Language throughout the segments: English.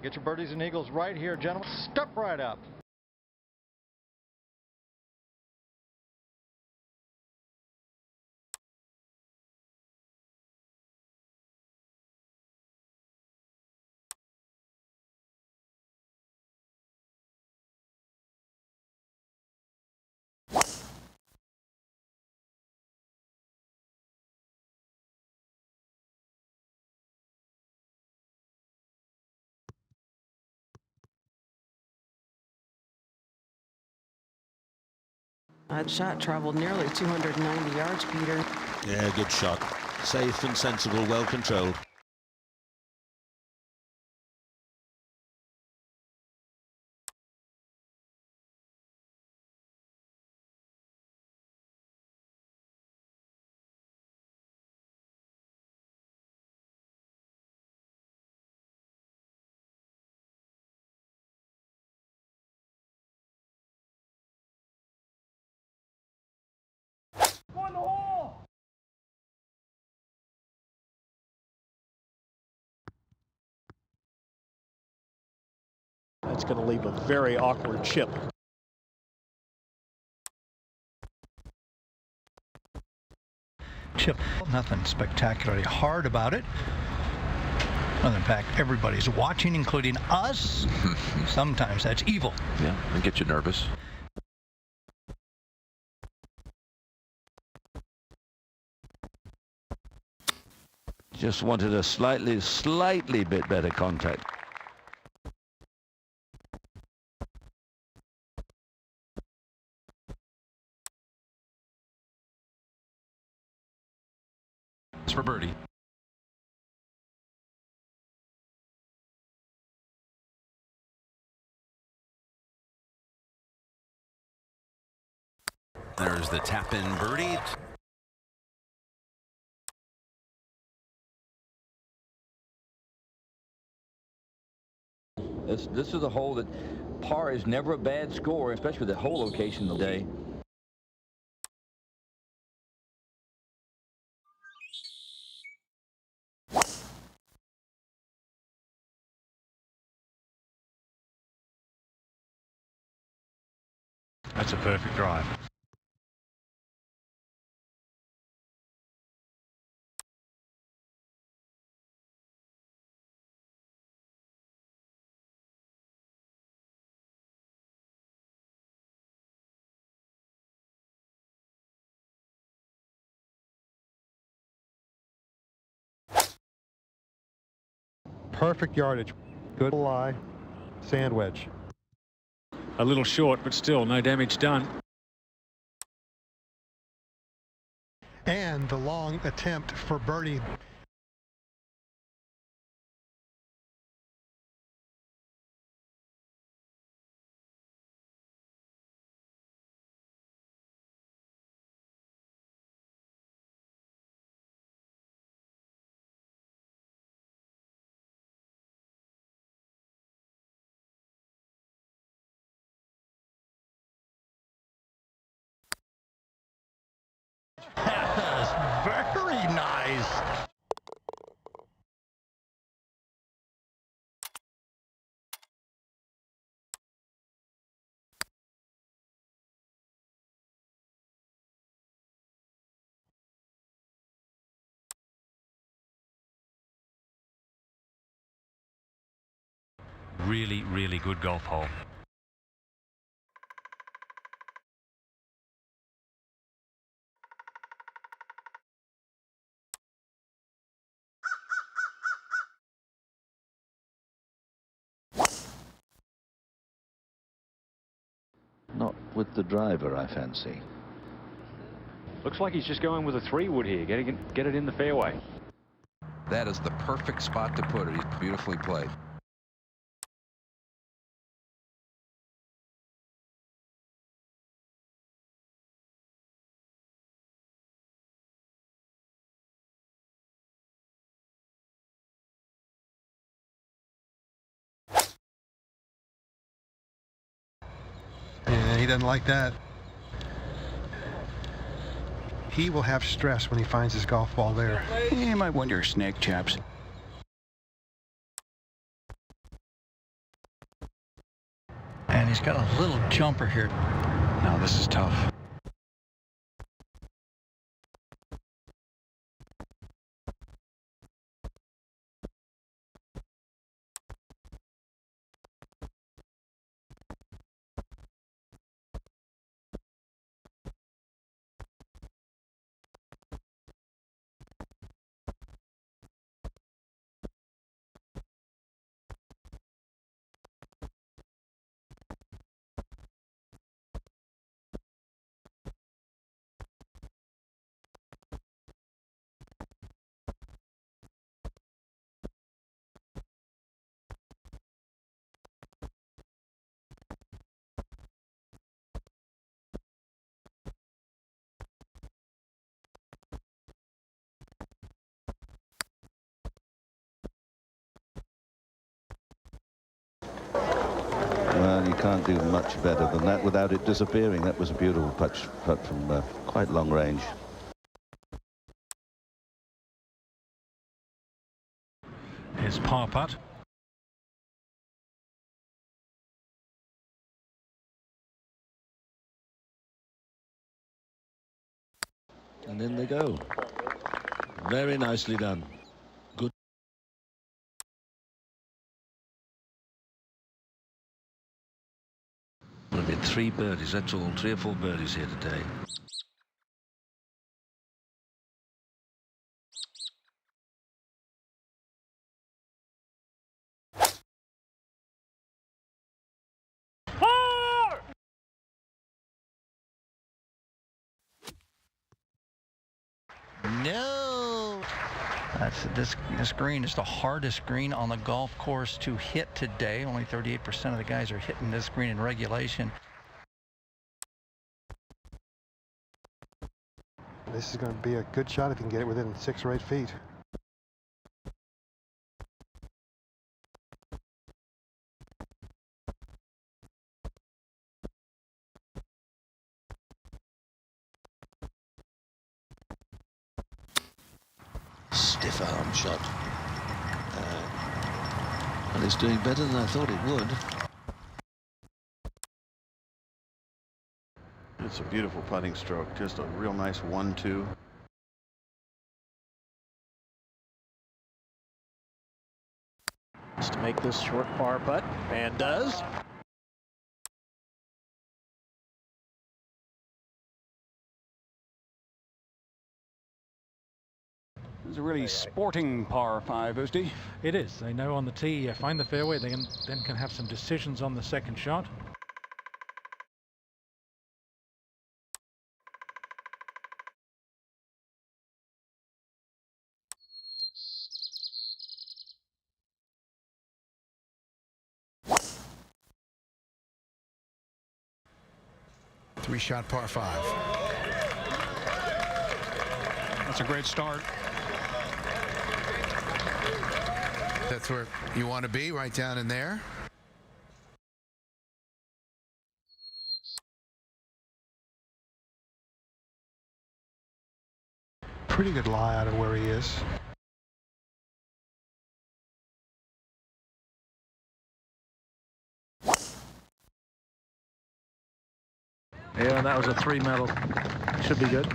Get your birdies and eagles right here, gentlemen. Step right up. That shot traveled nearly 290 yards, Peter. Yeah, good shot. Safe and sensible, well controlled. That's going to leave a very awkward chip. Chip, nothing spectacularly hard about it. Other than the fact everybody's watching, including us. Sometimes that's evil. Yeah, and get you nervous. Just wanted a slightly bit better contact. It's for birdie. There's the tap-in birdie. This is a hole that par is never a bad score, especially with the hole location of the day. That's a perfect drive. Perfect yardage. Good lie. Sand wedge. A little short, but still no damage done. And the long attempt for birdie. Very nice. Really good golf hole. Not with the driver, I fancy. Looks like he's just going with a 3-wood here, get it in the fairway. That is the perfect spot to put it. He's beautifully played. Yeah, he doesn't like that. He will have stress when he finds his golf ball there. You might want your snake chaps. and he's got a little jumper here. No, this is tough. Well, you can't do much better than that without it disappearing. That was a beautiful putt from quite long range. His par putt. And in they go. Very nicely done. Good. Well, been 3 birdies, that's all. 3 or 4 birdies here today. No. This green is the hardest green on the golf course to hit today. Only 38% of the guys are hitting this green in regulation. This is going to be a good shot if you can get it within 6 or 8 feet. Stiff arm shot. And it's doing better than I thought it would. It's a beautiful putting stroke, just a real nice 1-2. To make this short par putt, and does. It's a really sporting par 5, Oosty. It is. They know on the tee, find the fairway, they then can have some decisions on the second shot. Three-shot par 5. That's a great start. That's where you want to be, right down in there. Pretty good lie out of where he is. Yeah, that was a 3 medal. Should be good.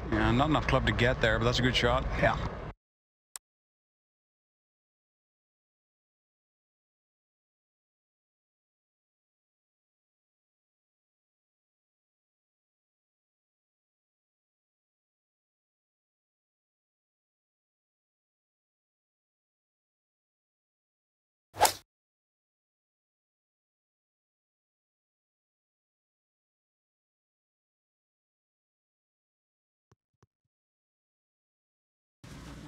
Yeah, not enough club to get there, but that's a good shot. Yeah.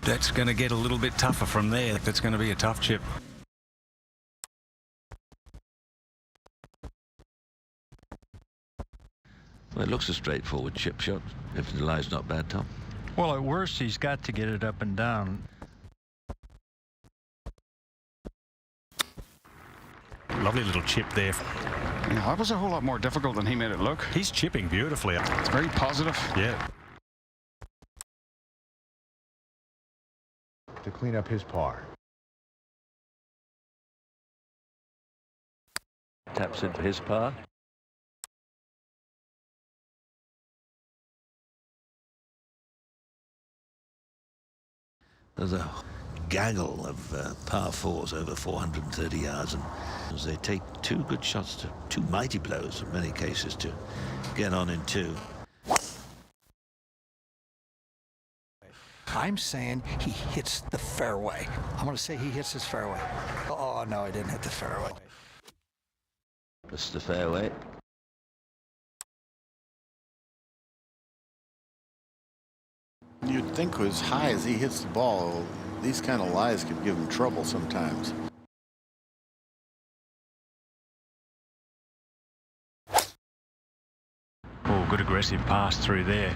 That's going to get a little bit tougher from there. That's going to be a tough chip. Well, it looks a straightforward chip shot, if the lie's not bad, Tom. Well, at worst, he's got to get it up and down. Lovely little chip there. Yeah, that was a whole lot more difficult than he made it look. He's chipping beautifully. It's very positive. Yeah. to clean up his par. Taps in for his par. There's a gaggle of par fours over 430 yards, and as they take two good shots, to two mighty blows in many cases, to get on in two. I'm saying he hits the fairway. I'm going to say he hits his fairway. Oh, no, he didn't hit the fairway. This is the fairway. You'd think as high as he hits the ball, these kind of lies could give him trouble sometimes. Oh, good aggressive pass through there.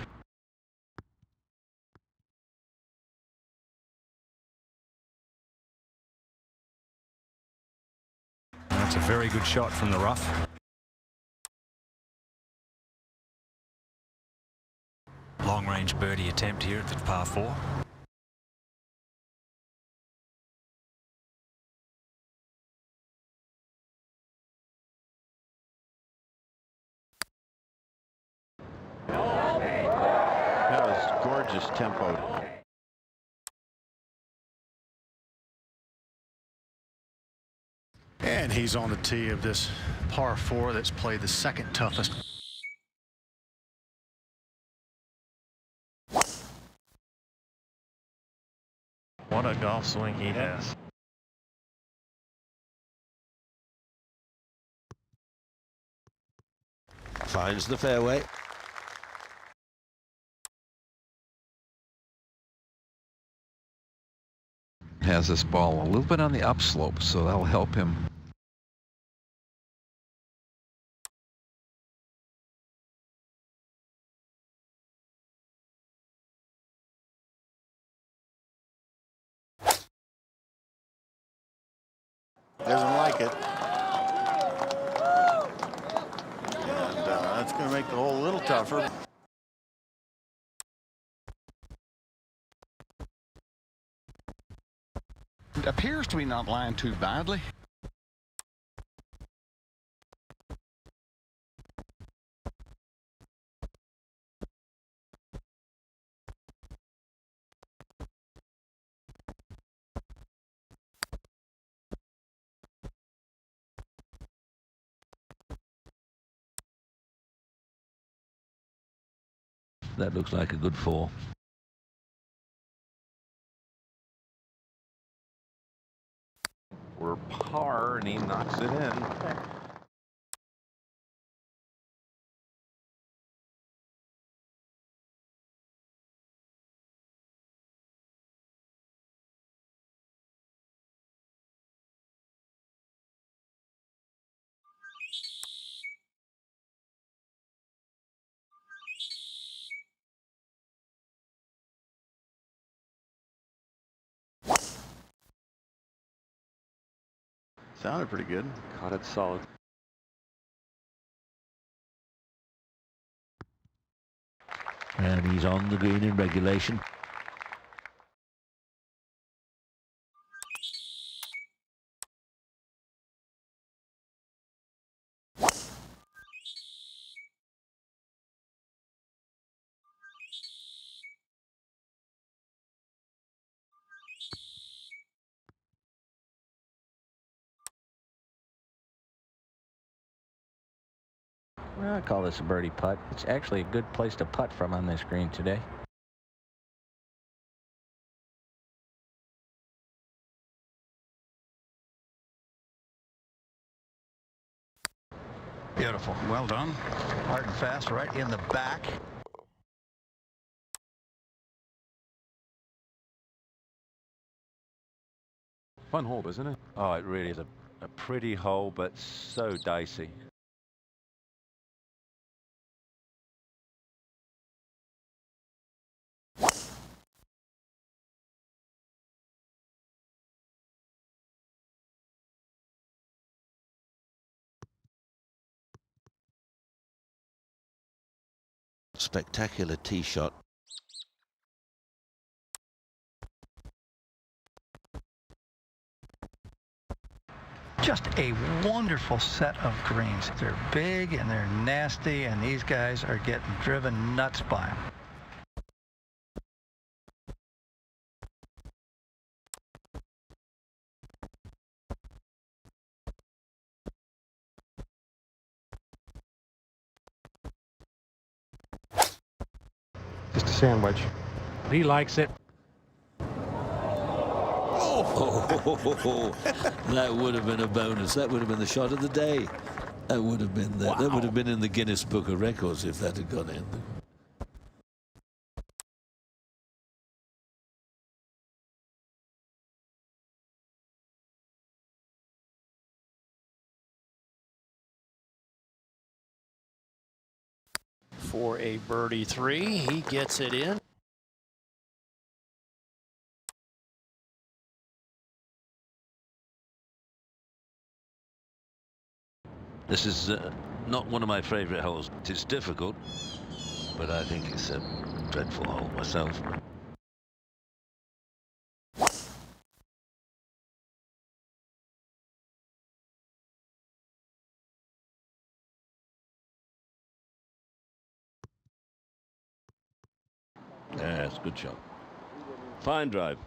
That's a very good shot from the rough. Long range birdie attempt here at the par 4. That was gorgeous tempo. And he's on the tee of this par 4 that's played the second toughest. What a golf swing he has. Finds the fairway. Has this ball a little bit on the upslope, so that'll help him. Doesn't like it. And that's going to make the hole a little tougher. It appears to be not lying too badly. That looks like a good 4. We're par, and he knocks it in. Sounded pretty good. Caught it solid. And he's on the green in regulation. Well, I call this a birdie putt. It's actually a good place to putt from on this green today. Beautiful. Well done. Hard and fast, right in the back. Fun hole, isn't it? Oh, it really is a pretty hole, but so dicey. Spectacular tee shot. Just a wonderful set of greens. They're big and they're nasty, and these guys are getting driven nuts by them. Just a sand wedge. He likes it. Oh, that would have been a bonus. That would have been the shot of the day. That would have been that. That would have been in the Guinness Book of Records if that had gone in. For a birdie 3, he gets it in. This is not one of my favorite holes. It's difficult, but I think it's a dreadful hole myself. Yeah, it's a good shot. Fine drive.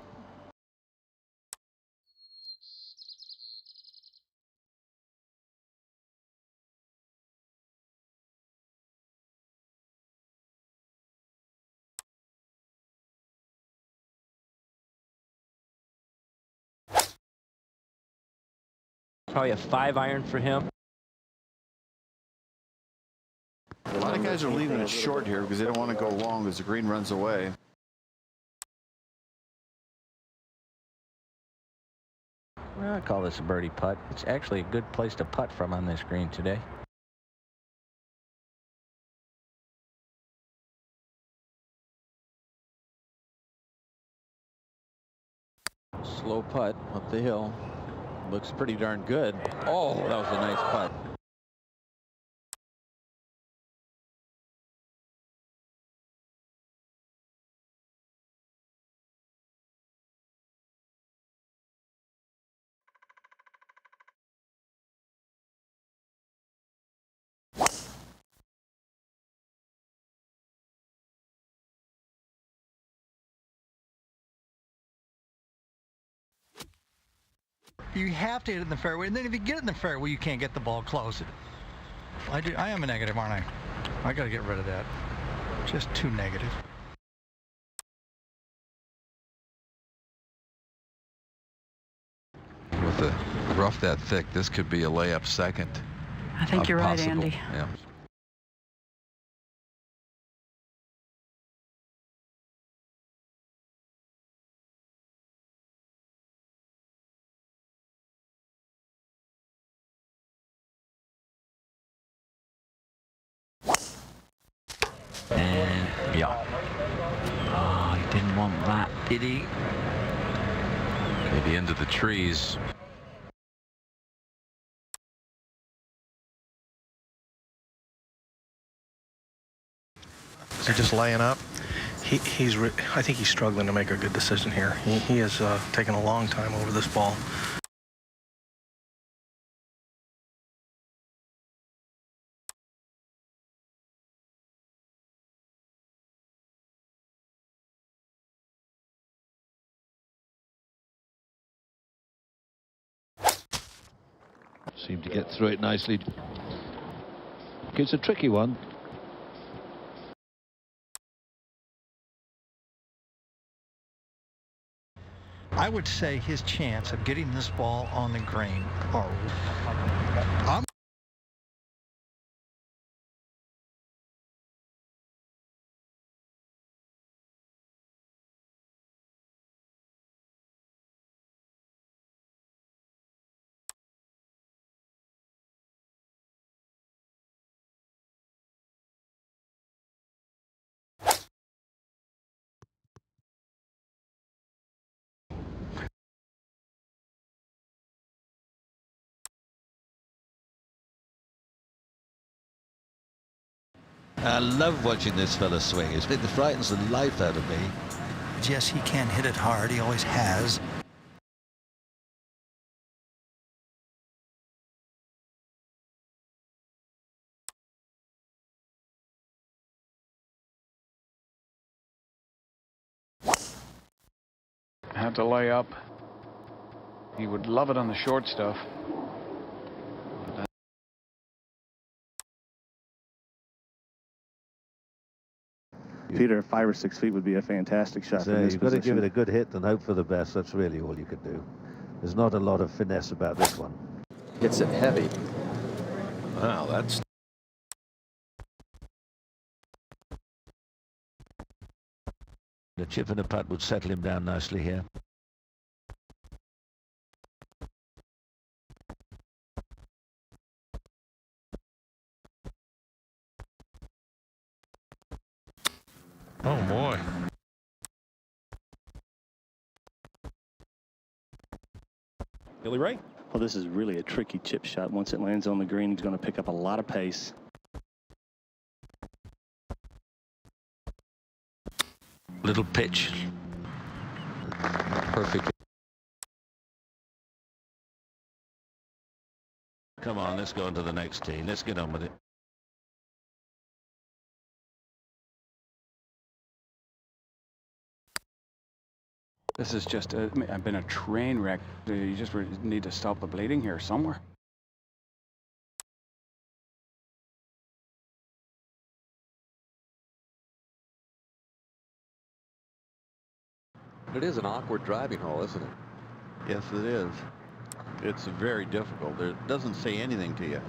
Probably a 5-iron for him. A lot of guys are leaving it short here because they don't want to go long as the green runs away. Well, I call this a birdie putt. It's actually a good place to putt from on this green today. Slow putt up the hill. Looks pretty darn good. Oh, that was a nice putt. You have to hit it in the fairway, and then if you get it in the fairway, you can't get the ball close. I am a negative, aren't I? I got to get rid of that. Just too negative. With the rough that thick, this could be a layup second. I think you're right, Andy. Yeah. And yeah. Oh, he didn't want that, did he? Maybe into the trees. Is he just laying up? I think he's struggling to make a good decision here. He has taken a long time over this ball. Seemed to get through it nicely. It's a tricky one. I would say his chance of getting this ball on the green are I love watching this fella swing. It frightens the life out of me. yes, he can hit it hard. He always has. Had to lay up. He would love it on the short stuff. Peter, 5 or 6 feet would be a fantastic shot. So you've got to give it a good hit and hope for the best. That's really all you can do. There's not a lot of finesse about this one. Hits it heavy. Wow, that's... The chip and a putt would settle him down nicely here. Oh, boy. Billy Ray? Well, this is really a tricky chip shot. Once it lands on the green, he's going to pick up a lot of pace. Little pitch. Perfect. Come on, let's go on to the next tee. Let's get on with it. This is just I've been a train wreck. You just need to stop the bleeding here somewhere. It is an awkward driving hole, isn't it? Yes, it is. It's very difficult. It doesn't say anything to you.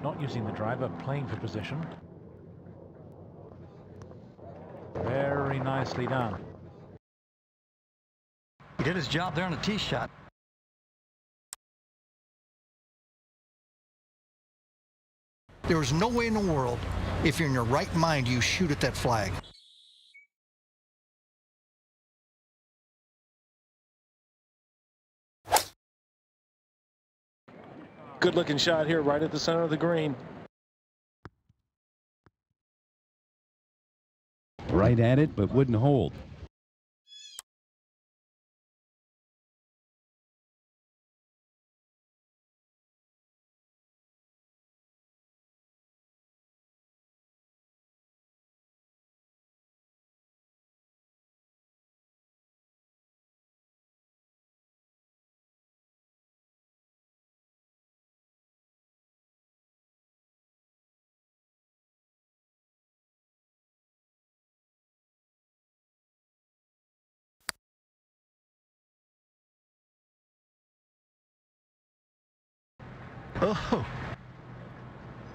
Not using the driver, playing for position. Very nicely done. He did his job there on a tee shot. There is no way in the world, if you're in your right mind, you shoot at that flag. Good looking shot here right at the center of the green. Right at it, but wouldn't hold. Oh,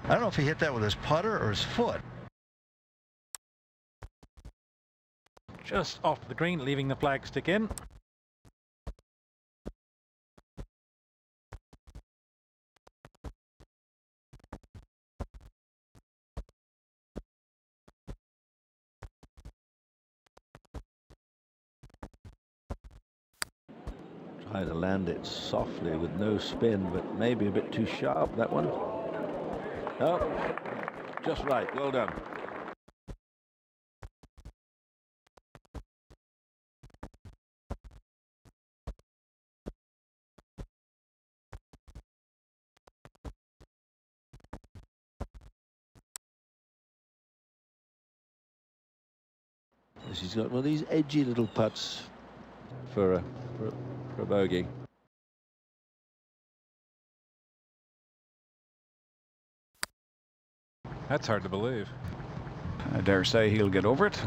I don't know if he hit that with his putter or his foot. Just off the green, leaving the flag stick in. Try to land it softly with no spin, but maybe a bit too sharp, that one. Oh, just right. Well done. She's got one of these edgy little putts for a bogey. That's hard to believe. I dare say he'll get over it.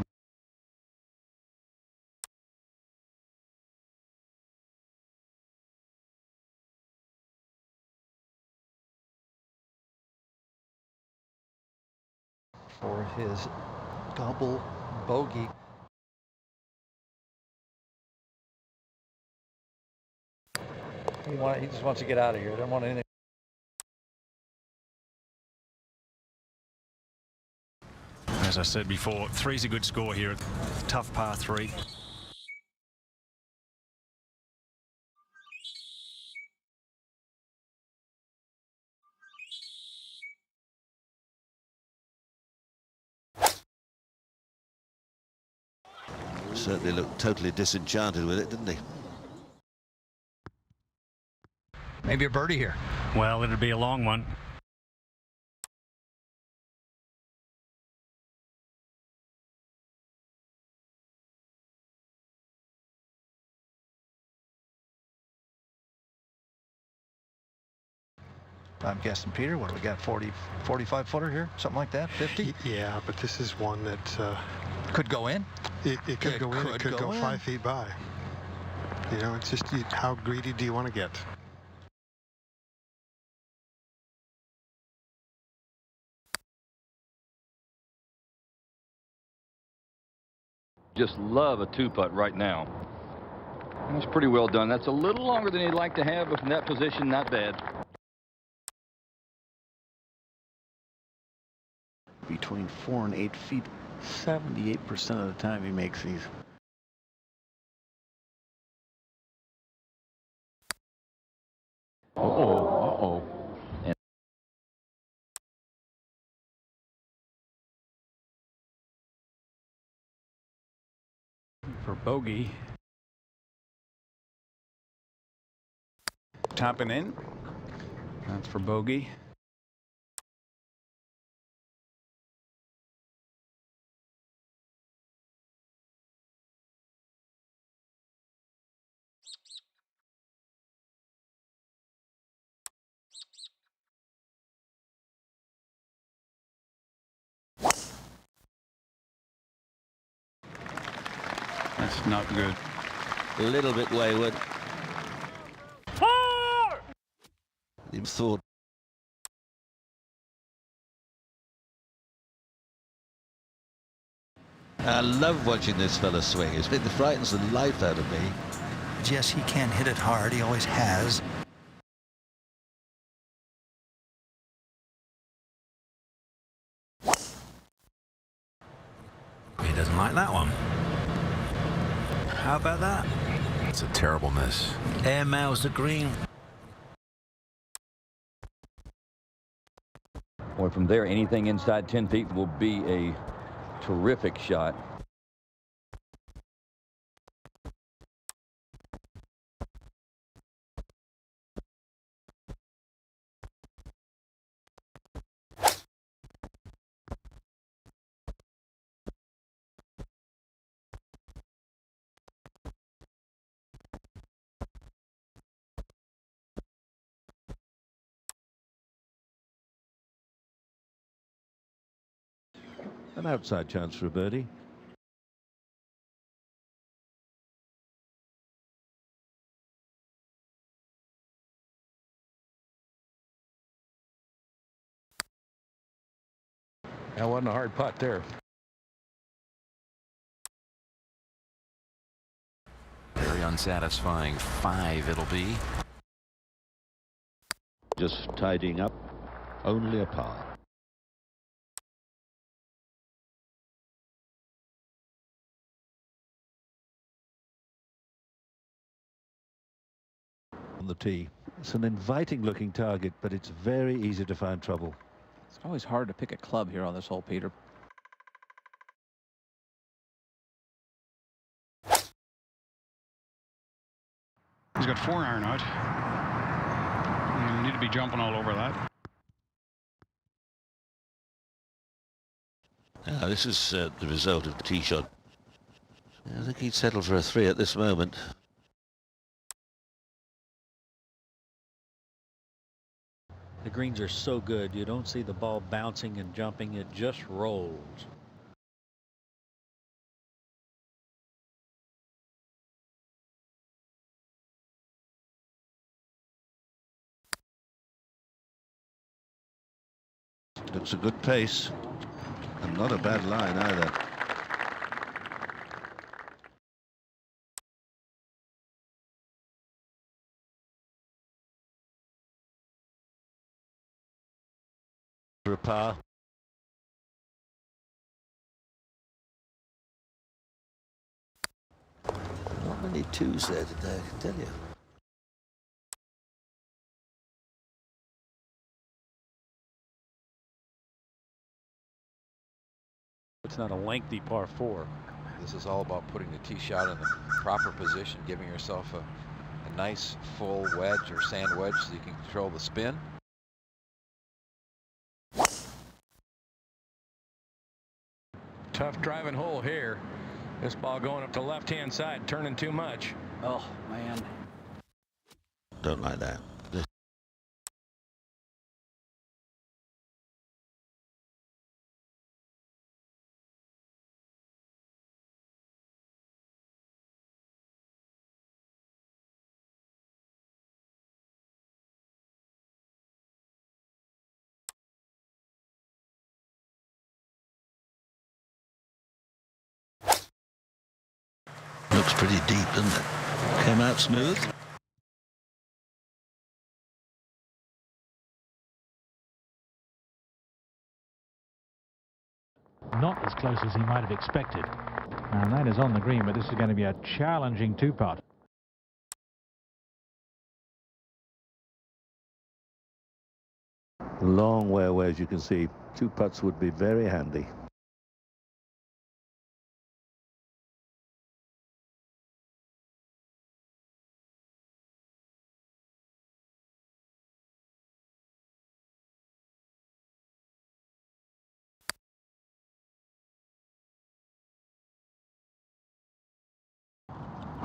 For his double bogey. He just wants to get out of here. Doesn't want anything. As I said before, 3's a good score here. Tough par 3. Certainly looked totally disenchanted with it, didn't he? Maybe a birdie here. Well, it'd be a long one. I'm guessing, Peter, what do we got, 45 footer here? Something like that, 50? Yeah, but this is one that... could go in? It could go in, it could go 5 feet by. You know, it's just how greedy do you want to get? Just love a 2-putt right now. That's pretty well done. That's a little longer than he'd like to have, but from that position, not bad. Between 4 and 8 feet, 78% of the time he makes these. Uh-oh. And For bogey. Topping in. That's for bogey. That's not good. A little bit wayward. He thought. I love watching this fella swing. It frightens the life out of me. Yes, he can hit it hard. He always has. He doesn't like that one. How about that? It's a terrible miss. Air mails the green. boy, from there, anything inside 10 feet will be a terrific shot. An outside chance for a birdie. That wasn't a hard putt there. Very unsatisfying 5 it'll be. Just tidying up, only a par. On the tee. It's an inviting looking target, but it's very easy to find trouble. It's always hard to pick a club here on this hole, Peter. He's got 4 iron out. You need to be jumping all over that. This is the result of the tee shot. I think he'd settle for a 3 at this moment. The greens are so good, you don't see the ball bouncing and jumping, it just rolls. Looks a good pace, and not a bad line either. For a par. Only twos there today, I can tell you. It's not a lengthy par 4. This is all about putting the tee shot in the proper position, giving yourself a nice full wedge or sand wedge so you can control the spin. Tough driving hole here. This ball going up the left-hand side, turning too much. Oh, man. Don't like that. Looks pretty deep, doesn't it? Came out smooth. Not as close as he might have expected. And that is on the green, but this is going to be a challenging 2-putt. Long way away, as you can see. 2 putts would be very handy.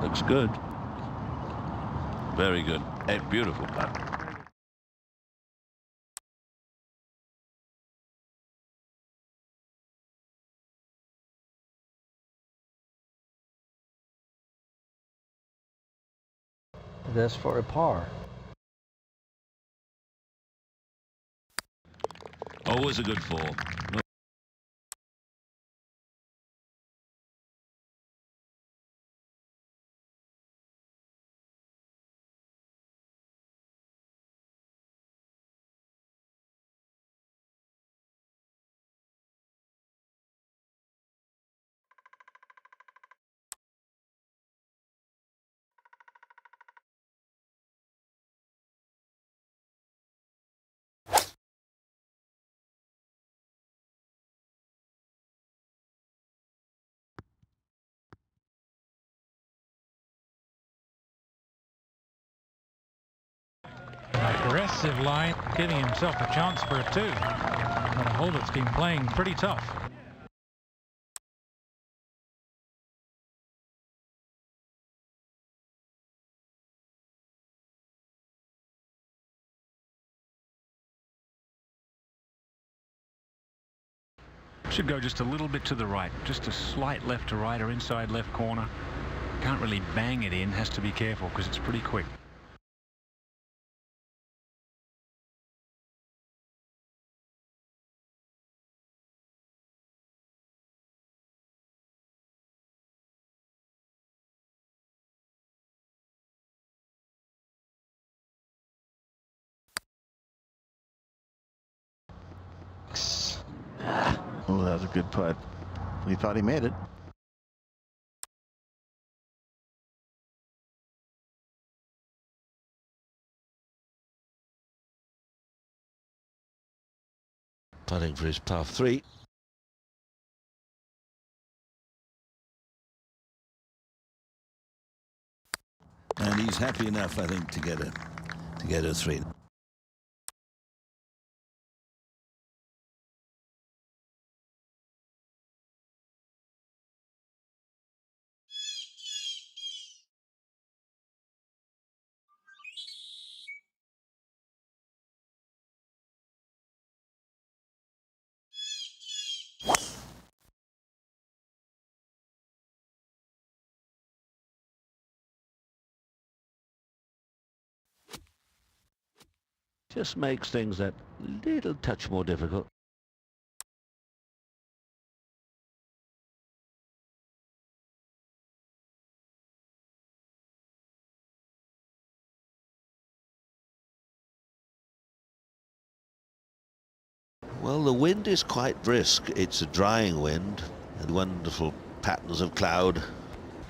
Looks good. Very good. A beautiful putt. That's for a par. Always a good fall. Aggressive line, giving himself a chance for a 2. But a hole that's been playing pretty tough. Should go just a little bit to the right, just a slight left to right or inside left corner. Can't really bang it in, has to be careful because it's pretty quick. Oh, that was a good putt. He thought he made it. Putting for his par 3. And he's happy enough, I think, to get a 3. Just makes things that little touch more difficult. Well, the wind is quite brisk. It's a drying wind and wonderful patterns of cloud.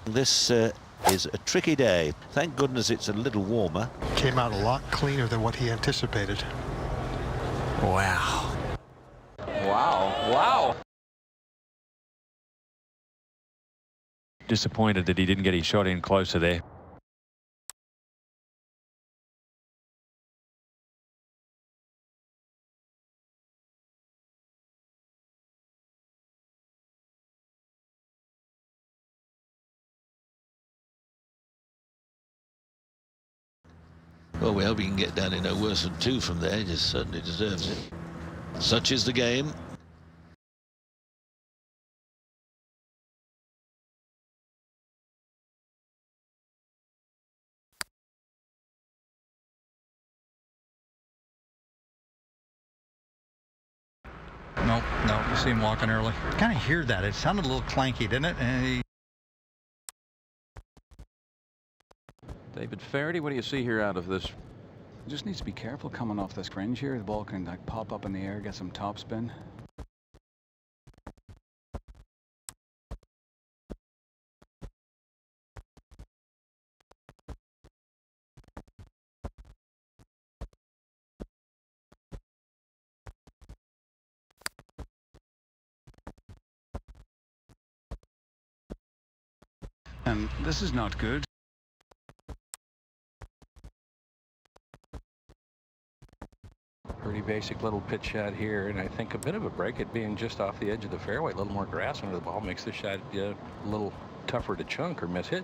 This is a tricky day. Thank goodness it's a little warmer. Came out a lot cleaner than what he anticipated. Wow. Wow. Wow. Disappointed that he didn't get his shot in closer there. Well, we hope he can get down in no worse than 2 from there. He just certainly deserves it. Such is the game. Nope, no, you see him walking early. Kind of hear that. It sounded a little clanky, didn't it? And David Faraday, what do you see here out of this? Just needs to be careful coming off this fringe here. The ball can like pop up in the air, get some topspin. And this is not good. Pretty basic little pitch shot here, and I think a bit of a break, it being just off the edge of the fairway. A little more grass under the ball makes the shot a little tougher to chunk or miss hit.